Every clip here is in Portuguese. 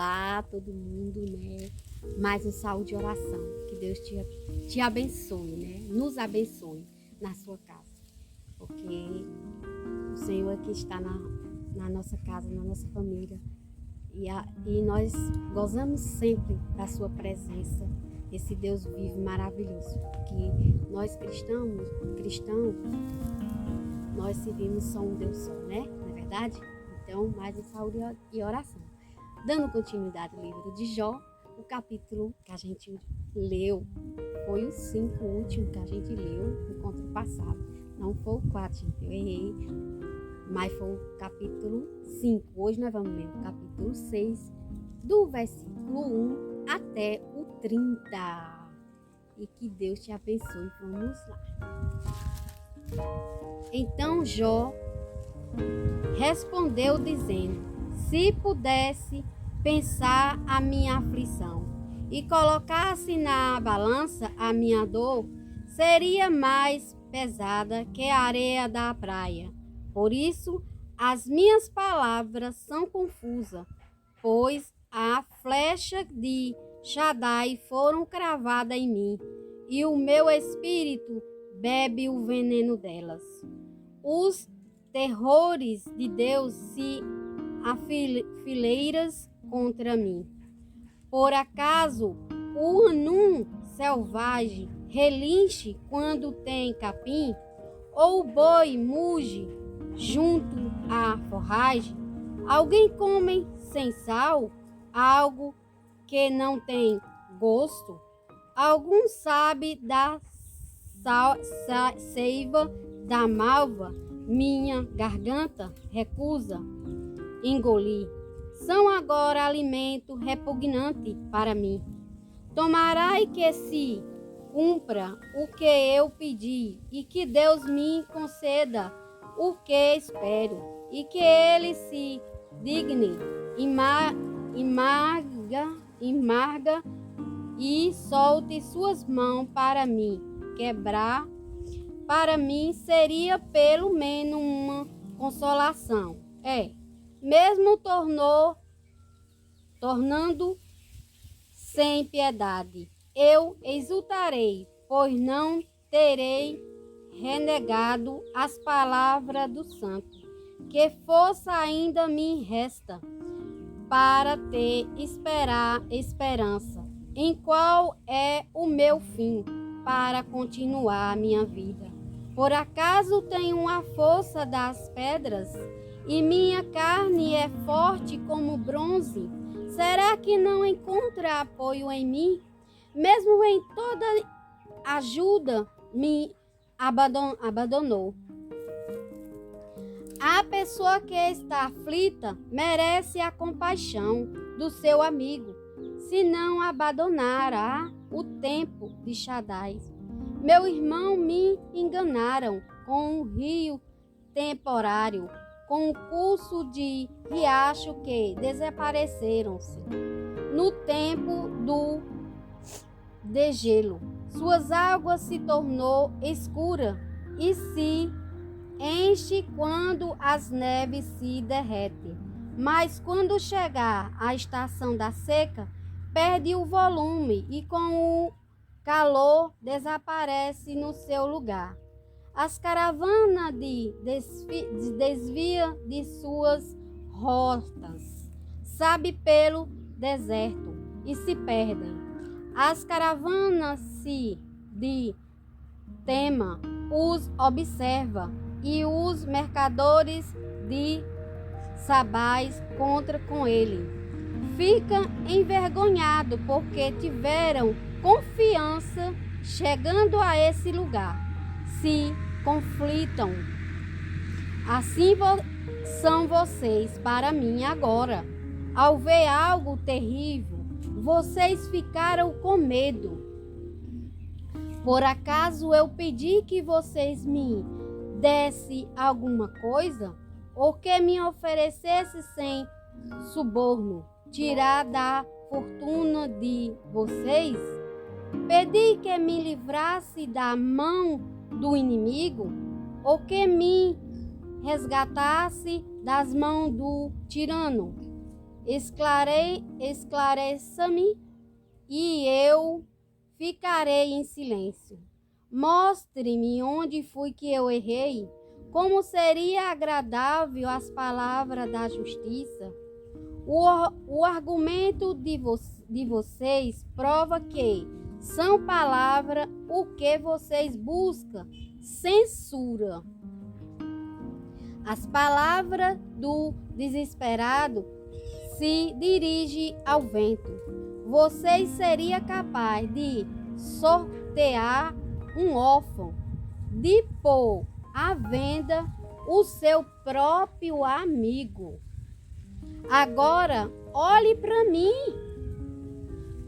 Olá, todo mundo, né? Mais um saúde e oração. Que Deus te abençoe, né? Nos abençoe na sua casa. Porque o Senhor aqui está na nossa casa, na nossa família. E nós gozamos sempre da sua presença. Esse Deus vivo, maravilhoso. Que nós cristãos, nós servimos só um Deus só, né? Não é verdade? Então, mais um saúde e oração. Dando continuidade ao livro de Jó, o capítulo que a gente leu foi o 5, o último que a gente leu no encontro passado. Não foi o 4, gente, eu errei, mas foi o capítulo 5. Hoje nós vamos ler o capítulo 6, do versículo 1 até o 30. E que Deus te abençoe. Vamos lá. Então Jó respondeu dizendo: se pudesse pensar a minha aflição e colocasse na balança a minha dor, seria mais pesada que a areia da praia. Por isso, as minhas palavras são confusas, pois a flecha de Shaddai foram cravadas em mim, e o meu espírito bebe o veneno delas. Os terrores de Deus se afileiras contra mim. Por acaso o anum selvagem relinche quando tem capim? Ou o boi muge junto à forragem? Alguém come sem sal algo que não tem gosto? Algum sabe da seiva da malva? Minha garganta recusa engolir. São agora alimento repugnante para mim. Tomarai que se cumpra o que eu pedi, e que Deus me conceda o que espero, e que ele se digne, imarga e solte suas mãos para me quebrar. Para mim seria pelo menos uma consolação. Mesmo tornando sem piedade, eu exultarei, pois não terei renegado as palavras do santo. Que força ainda me resta para ter esperança? Em qual é o meu fim para continuar a minha vida? Por acaso tenho a força das pedras e minha carne é forte como bronze? Será que não encontra apoio em mim? Mesmo em toda ajuda me abandonou. A pessoa que está aflita merece a compaixão do seu amigo, se não abandonará o tempo de Shaddai. Meu irmão me enganaram com um rio temporário, com um curso de riacho que desapareceram-se no tempo do degelo. Suas águas se tornou escura e se enche quando as neves se derretem. Mas quando chegar a estação da seca, perde o volume e com o calor desaparece no seu lugar. As caravanas desvia de suas rotas, sabe pelo deserto e se perdem. As caravanas de Tema os observa, e os mercadores de Sabás contra com ele. Fica envergonhado porque tiveram confiança chegando a esse lugar. Se conflitam. Assim são vocês para mim agora. Ao ver algo terrível, vocês ficaram com medo. Por acaso eu pedi que vocês me desse alguma coisa? Ou que me oferecesse sem suborno, tirar da fortuna de vocês? Pedi que me livrasse da mão do inimigo? Ou que me resgatasse das mãos do tirano? Esclareça-me e eu ficarei em silêncio. Mostre-me onde foi que eu errei. Como seria agradável as palavras da justiça. O argumento de vocês prova que são palavras o que vocês buscam. Censura. As palavras do desesperado se dirigem ao vento. Vocês seriam capazes de sortear um órfão, de pôr à venda o seu próprio amigo. Agora, olhe para mim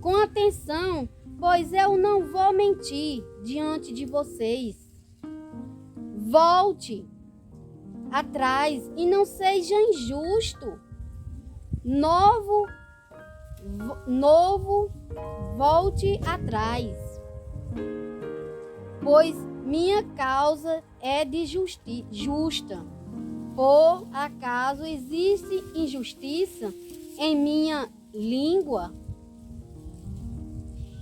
com atenção, pois eu não vou mentir diante de vocês. Volte atrás e não seja injusto. Volte atrás, pois minha causa é de justa. Por acaso existe injustiça em minha língua?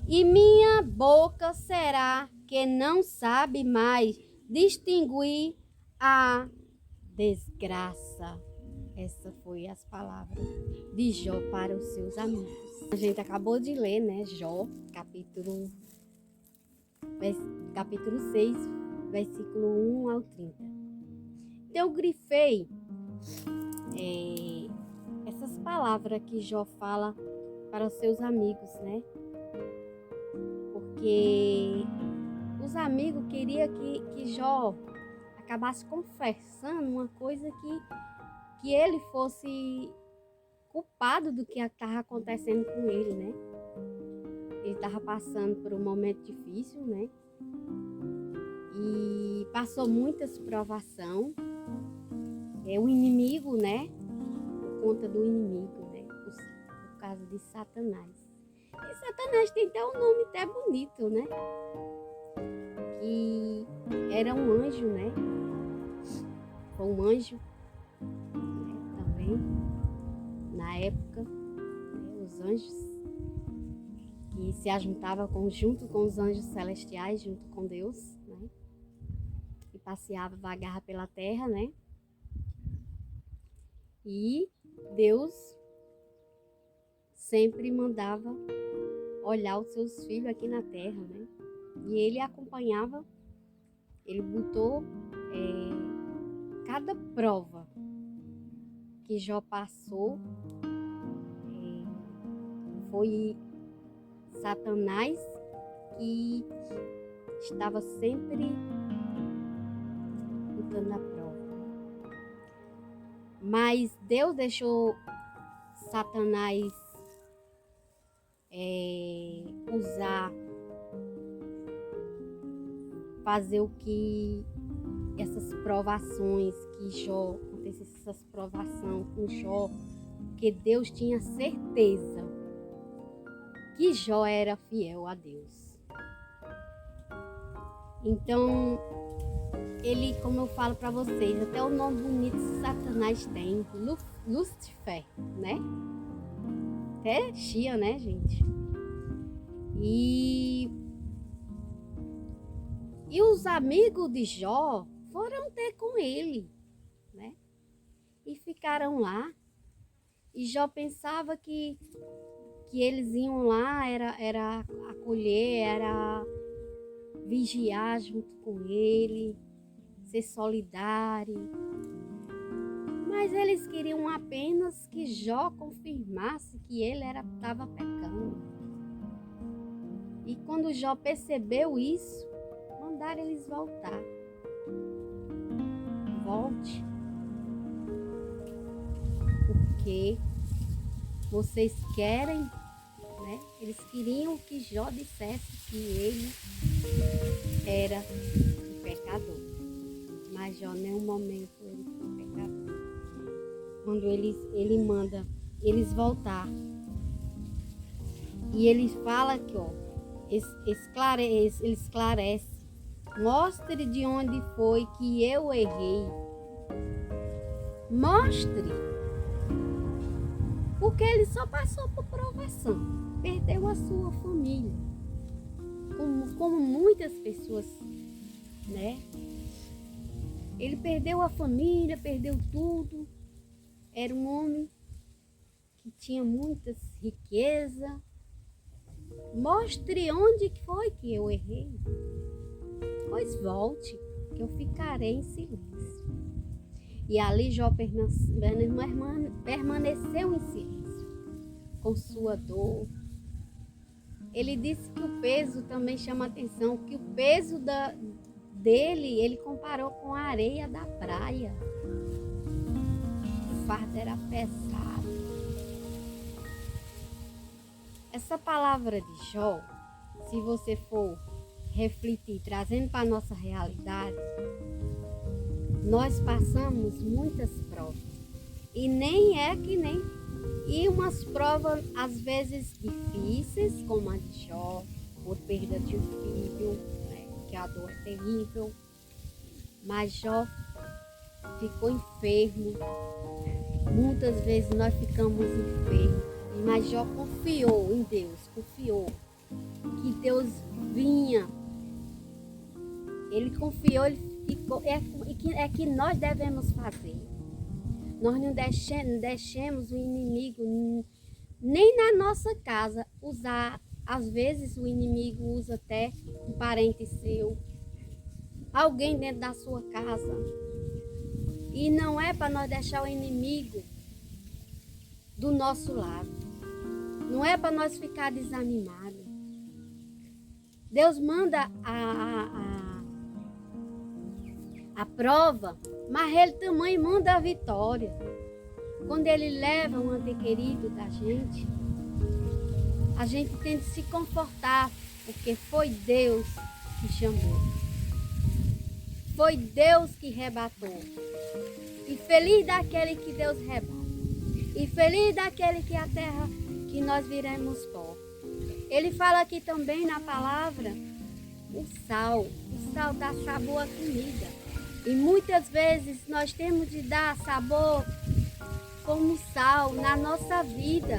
E minha boca será que não sabe mais distinguir a desgraça. Essas foram as palavras de Jó para os seus amigos. A gente acabou de ler, né? Jó, capítulo 6, versículo 1 ao 30. Então, eu grifei essas palavras que Jó fala para os seus amigos, né? Porque os amigos queriam que Jó acabasse confessando uma coisa que ele fosse culpado do que estava acontecendo com ele, né? Ele estava passando por um momento difícil, né? E passou muitas provações. O inimigo, né? Por conta do inimigo, né? Por causa de Satanás. E Satanás tem até um nome até bonito, né? Que era um anjo, né? Foi um anjo, né? Também, na época, né? Os anjos que se ajuntavam junto com os anjos celestiais, junto com Deus, né? E passeava, vagava pela terra, né? E Deus sempre mandava olhar os seus filhos aqui na terra, né? E ele acompanhava, ele botou cada prova que Jó passou, foi Satanás que estava sempre botando a prova. Mas Deus deixou Satanás fazer o que essas provações que Jó, acontecesse essas provações com Jó, porque Deus tinha certeza que Jó era fiel a Deus. Então, ele, como eu falo para vocês, até o nome bonito Satanás tem, Lúcifer, né? Até chia, né, gente? E os amigos de Jó foram ter com ele, né? E ficaram lá. E Jó pensava que eles iam lá, era acolher, era vigiar junto com ele, ser solidário. Mas eles queriam apenas que Jó confirmasse que ele estava pecando. E quando Jó percebeu isso, mandaram eles voltar. Volte. Porque vocês querem, né? Eles queriam que Jó dissesse que ele era um pecador. Mas Jó, em nenhum momento, ele foi pecador. Quando ele manda eles voltar. E ele fala que, ele esclarece. Mostre de onde foi que eu errei. Mostre porque ele só passou por provação, perdeu a sua família, como muitas pessoas, né? Ele perdeu a família, perdeu tudo. Era um homem que tinha muitas riquezas. Mostre onde foi que eu errei, pois volte, que eu ficarei em silêncio. E ali Jó permaneceu em silêncio, com sua dor. Ele disse que o peso também chama atenção, que o peso dele, ele comparou com a areia da praia. O fardo era pesado. Essa palavra de Jó, se você for refletir, trazendo para a nossa realidade, nós passamos muitas provas. E nem é que nem... E umas provas, às vezes, difíceis, como a de Jó, por perda de um filho, né, que a dor é terrível. Mas Jó ficou enfermo. Muitas vezes nós ficamos enfermos. Mas Jó confiou em Deus, confiou que Deus vinha. Ele confiou, ele ficou. É que nós devemos fazer. Nós não deixemos o inimigo nem na nossa casa usar. Às vezes o inimigo usa até um parente seu, alguém dentro da sua casa. E não é para nós deixar o inimigo do nosso lado. Não é para nós ficar desanimados. Deus manda a prova, mas Ele também manda a vitória. Quando Ele leva um ente querido da gente, a gente tem que se confortar, porque foi Deus que chamou. Foi Deus que rebatou. E feliz daquele que Deus rebate. E feliz daquele que a terra, que nós viremos pó. Ele fala aqui também na palavra, o sal dá sabor à comida. E muitas vezes nós temos de dar sabor como sal na nossa vida,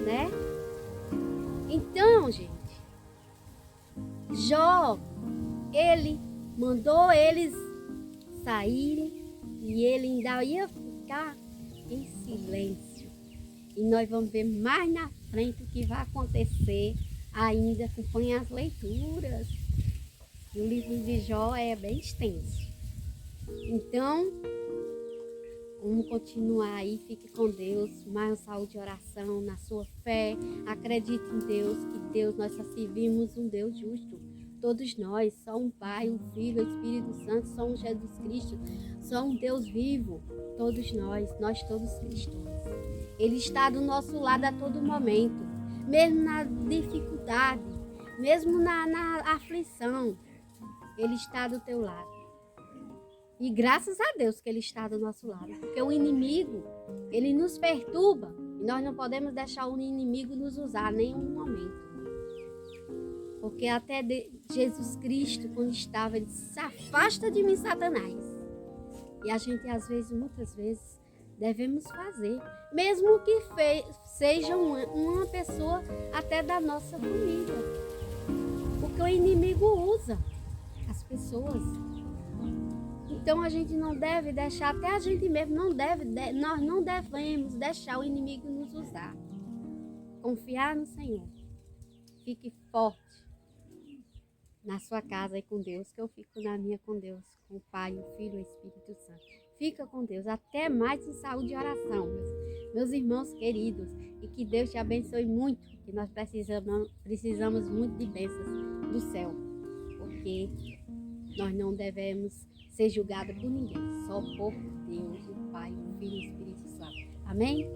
né? Então, gente, Jó, ele mandou eles saírem e ele ainda ia ficar em silêncio. E nós vamos ver mais na frente o que vai acontecer ainda. Acompanhe as leituras. E o livro de Jó é bem extenso. Então, vamos continuar aí. Fique com Deus. Mais saúde e oração na sua fé. Acredite em Deus, que Deus, nós só servimos um Deus justo. Todos nós, só um Pai, um Filho, um Espírito Santo, só um Jesus Cristo, só um Deus vivo. Todos nós todos cristãos. Ele está do nosso lado a todo momento, mesmo na dificuldade, mesmo na aflição, Ele está do teu lado. E graças a Deus que Ele está do nosso lado, porque o inimigo, ele nos perturba e nós não podemos deixar o inimigo nos usar em nenhum momento. Porque até Jesus Cristo, quando estava, ele disse: "Se afasta de mim, Satanás." E a gente, às vezes, muitas vezes, devemos fazer, mesmo que seja uma pessoa até da nossa família. Porque o inimigo usa as pessoas. Então a gente não deve deixar, até a gente mesmo nós não devemos deixar o inimigo nos usar. Confiar no Senhor. Fique forte na sua casa e com Deus, que eu fico na minha com Deus, com o Pai, o Filho e o Espírito Santo. Fica com Deus, até mais em saúde e oração, meus irmãos queridos, e que Deus te abençoe muito, que nós precisamos muito de bênçãos do céu, porque nós não devemos ser julgados por ninguém, só por Deus, o Pai, o Filho e o Espírito Santo. Amém?